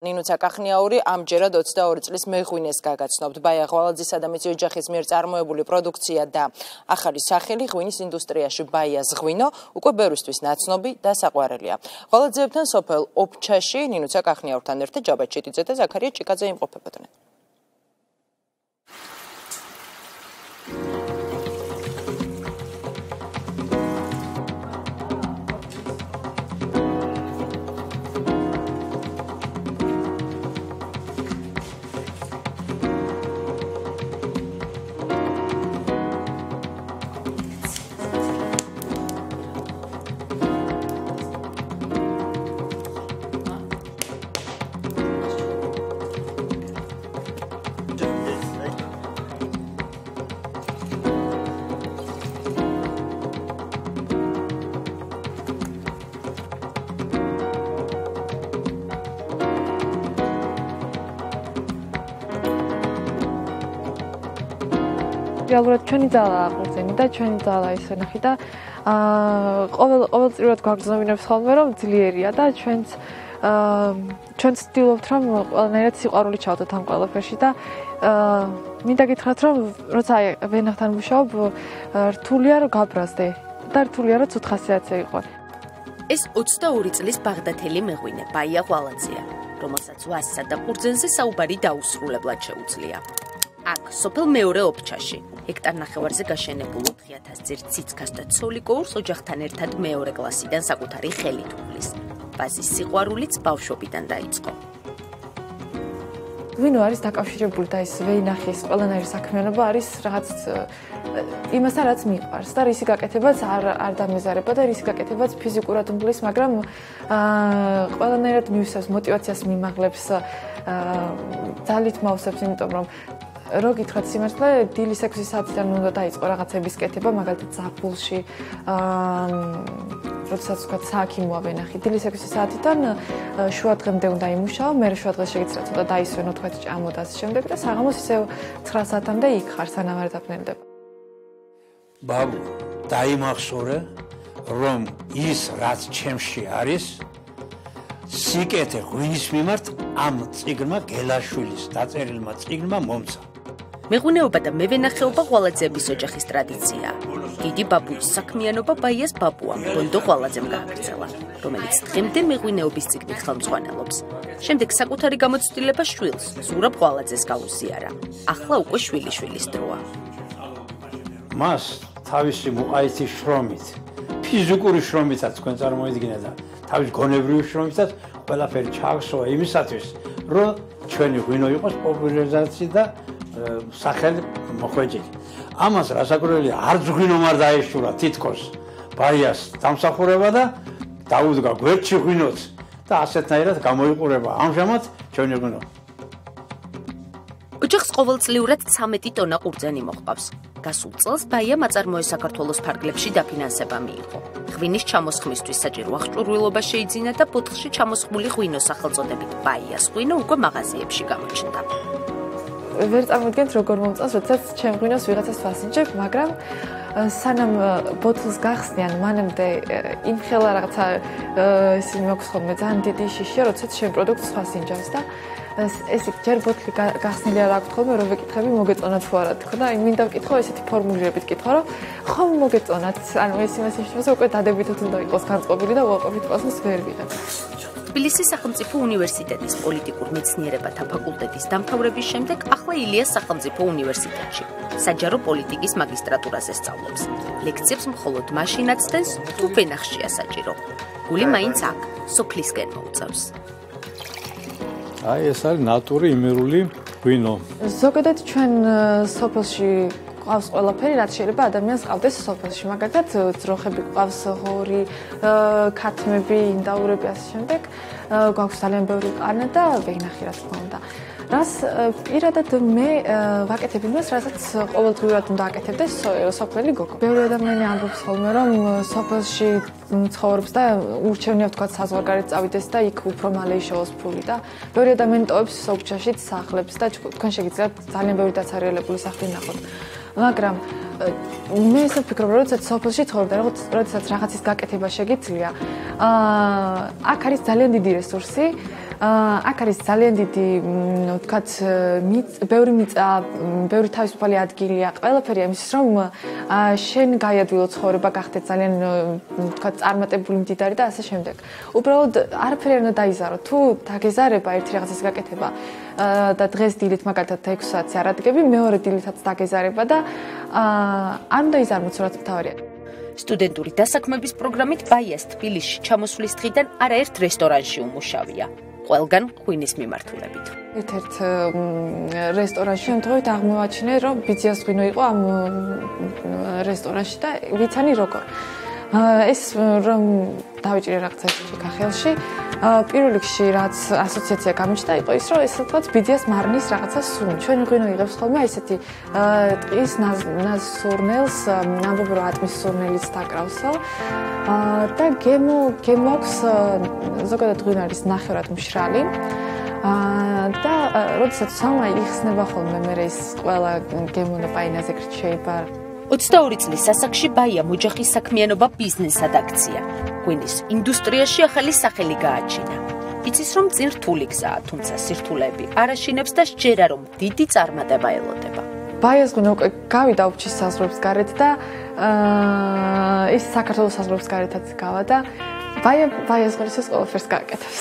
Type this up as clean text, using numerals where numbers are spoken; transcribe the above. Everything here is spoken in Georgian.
ნინუცა კახნიაური ამჯერად 22 წლის მეღვინეს გაგაცნობთ. ბაია ღვალაძისა და მისი ოჯახის მიერ წარმოებული პროდუქცია და ახალი სახელი ღვინის ინდუსტრიაში ბაიას ღვინო უკვე ბევრისთვის ნაცნობი და საყვარელია. ღვალაძეებთან სოფელ ოფჩაში ნინუცა კახნიაურთან ერთად ჯაბა ჩიტიძე და ზაქარია ჭიკაძე იმყოფებოდნენ. რეალურად ჩვენი ძალა აყურძენი და ჩვენი ძალა ისე ნახი და ყოველწლიურად გვაგრძნობინებს ხოლმე რომ ძლიერია და ჩვენც ვცდილობთ რომ ყველანაირად სიყვარული ჩავდოთ ამ ყველაფერში და მინდა გითხრათ რომ როცა ვენახთან ვმუშაობ რთულია რომ გაბრაზდე და რთულია რომ ცუდ ხასიათზე იყო. ეს 22 წლის ბაღდათელი მეღვინე ბაია ღვალაძეა, რომელსაც ვასსა და ყურძენზე საუბარი დაუსრულებლად შეუძლია. აქ სოფელ მეორე ოფჩაში ჰექტარ ნახევარზე გაშენებულ 4000 ძირ ციცქას და ცოლიკოურს ოჯახთან ერთად მეორე კლასიდან საკუთარი ხელით უვლის. ბაზის სიყვარულიც ბავშვობიდან დაიწყო. ღვინო არის დაკავშირებული და ეს ვეინახის ყველანაირი საქმიანობა არის რაღაც იმასთან რაც მიყვარს და რისი გაკეთებაც არ დამეზარება და რისი გაკეთებაც ფიზიკურად მგლის, მაგრამ ყველანაირად მივისავს მოტივაციას მიმაღლებს, ძალით მავსებს, იმიტომ რომ რო გითხრათ სიმართლე, დილის 6 საათიდან უნდა დაიწყო რაღაცების კეთება, მაგალითად ზაფხულში, როდესაც ვთქვათ საათი მოავენახი, დილის 6 საათიდან შუა დღემდე უნდა იმუშაო, მე შუა დღეს შეგიძლიათ ცოტა დაისვენო, თქვათ ჭამო და ასე შემდეგ და საღამოს ისევ 9 საათამდე იქ ხარ, სანამ არ დაფნელდება. ბაბუ, დაიმახსოვრე, რომ ის რაც ჩემში არის, სიკეთე ღვინის მიმართ ამ წიგნმა გელაშვილის დაწერილმა წიგნმა მომცა. მეღვინეობა და მევენახეობა ღვალაძეების ოჯახის ტრადიციაა. დიდი ბაბუის საქმიანობა ბაიას ბაბუამ, ბონდო ღვალაძემ გააგრძელა, რომელიც დღემდე მეღვინეობის წიგნით ხელმძღვანელობს. შემდეგ საკუთარი გამოცდილება შვილს, ზურაბ ღვალაძეს გაუზიარა. ახლა უკვე შვილიშვილის დროა. მას თავისი მუყაითის შრომით, ფიზიკური შრომითაც თქვენ წარმოიდგინეთ და თავის გონებრივი შრომითაც ყველაფერი ჩააგსოვა იმისათვის, რომ ჩვენი ღვინო იყოს პოპულარიზაცია და სახელი მოხვეჭილი. ამას რასაკვირველია, არც ღვინომ არ დაეშურა თითქოს ბაიას დამსახურება და დაუდგა გვერდში ღვინოც და ასეთნაირად გამოიყურება ამჟამად ჩვენი ღვინო. ოჯახს ყოველწლიურად 13 ტონა ყურძენი მოჰყავს. გასულ წელს ბაიამ აწარმოეს საქართველოს ფარგლებში დაფინანსება მიიღო. ღვინის ჩამოსხმისთვის საჭირო აღჭურვილობა შეიძინა და ბოთლში ჩამოსხმული ღვინოს სახელწოდებით ბაიას ღვინო უკვე მაღაზიებში გამოჩნდა. ვერ წარმოვიდგენთ როგორ მომწონს, როდესაც ჩემ ღვინოს ვიღაცას ვასინჯებ, მაგრამ სანამ ბოთლს გახსნიან, მანამდე იმხელა რაღაცა ისინი მაქვს ხოლმე ძალიან დიდი შიშია, როდესაც ჩემ პროდუქტს ვასინჯავს და ეს ჯერ ბოთლი გახსნილი არ აქვს ხოლმე, რომ ვეკითხები მოგეწონა თუ არა თქო და მინდა ვკითხო ესეთი ფორმულირებით კითხო, რომ ხომ მოგეწონათ, ანუ ეს იმას ნიშნავს, რომ უკვე დადებითად უნდა იყოს განწყობილი და უარყოფით პასუხს ვერ ვიღებ. თბილისის სახელმწიფო უნივერსიტეტის პოლიტიკურ მეცნიერებათა ფაკულტეტის დამთავრების შემდეგ ახლა ილიას სახელმწიფო უნივერსიტეტში საჯარო პოლიტიკის მაგისტრატურაზე სწავლობს. ლექციებს მხოლოდ მაშინ აცდენს, თუ ვენახშია საჭირო. გული მაინც აქ, სოფლისკენ მოუწევს. აი ეს არის ნატური იმერული ღვინო. ზოგადად ჩვენ სოფელში ყავს ყველაფერი, რაც შეიძლება ადამიანს ყავდეს სოფელში. მაგალითად, ძროხები ყავს, ღორი, ქათმები, ინდაურები ასე შემდეგ. გვაქვს ძალიან ბევრი ყანა და ვენახი რა თქმა უნდა. რას პირადად მე ვაკეთებ იმას, რასაც ყოველდღიურად უნდა აკეთებდეს სოფელი გოგო. ბევრი ადამიანი ამბობს ხოლმე, რომ სოფელში ცხოვრობს და ურჩევნია თქვა საზღვარგარეთ წავიდეს და იქ უფრო მალე იშოვოს ფული და ბევრი ადამიანი ტოვებს ოფჩაშიც სახლებს და თქვენ შეგიძლიათ ძალიან ბევრი დაცარიელებული სახლი ნახოთ. მაგრამ მე ისე ვფიქრობ, რომ როდესაც სოფელში ცხოვრობ და როდესაც რაღაცის გაკეთება შეგიძლია, აქ არის ძალიან დიდი რესურსი. აქ არის ძალიან დიდი, ვთქვათ, ბევრი მიწა, ბევრი თავისუფალი ადგილია, ყველაფერი ამის რომ შენ გაიადვილო ცხოვრება, გახდე ძალიან, ვთქვათ, წარმატებული მდიდარი და ასე შემდეგ. უბრალოდ არაფერი არ უნდა დაიზარო. თუ დაგეზარება ერთი რაღაცის გაკეთება და დღეს დილით მაგალითად 6 საათი არ ადგები, მეორე დილითაც დაგეზარება და არ უნდა იზარმოთ, რაც მთავარია. სტუდენტური დასაქმების პროგრამით ბაიას თბილისში ჩამოსვლის დღიდან არაერთ რესტორანში უმუშავია. ყველგან ღვინის მიმართულებით. ერთ-ერთ რესტორანში შემთხვევით აღმოვაჩინე, რომ ბიძიას ღვინო იყო ამ რესტორანში და ვიცანი როგორ. ეს რომ დავიჭირე რაღაცა ხახელში, პირველ რიგში რაც ასოციაცია გამიჩნდა იყო ის, რომ ეს თქოს ბიძიას მარნის რაღაცა სუნი. ჩვენი ღვინო იღებს ხოლმე ესეთი ტყის ნაზსურნელს, ამბობ რომ ატმის სურნელიც დაკრავსო. და გემოქვს ზოგადად ღვინო არის ნახევრად მშრალი. და როდესაც სამა იხსნება ხოლმე მე ეს ყველა გემონე პაინაზე გრჩ შეიძლება 22 წლის ასაკში ბაია მოჯახის საქმიანობა ბიზნესად აქცია. ღვინის ინდუსტრიაში ახალი სახელი გააჩინა. იცის რომ წინ რთული გზაა, თუმცა სირთულეები არ აშინებს და სჯერა რომ დიდი წარმატება ელოდება. ბაიას ღვინო უკვე გავიდა ოფჩის საზღვრებს გარეთ და ის საქართველოს საზღვრებს გარეთაც გავა და ბაიას ღვინის ყველაფერს გააკეთებს.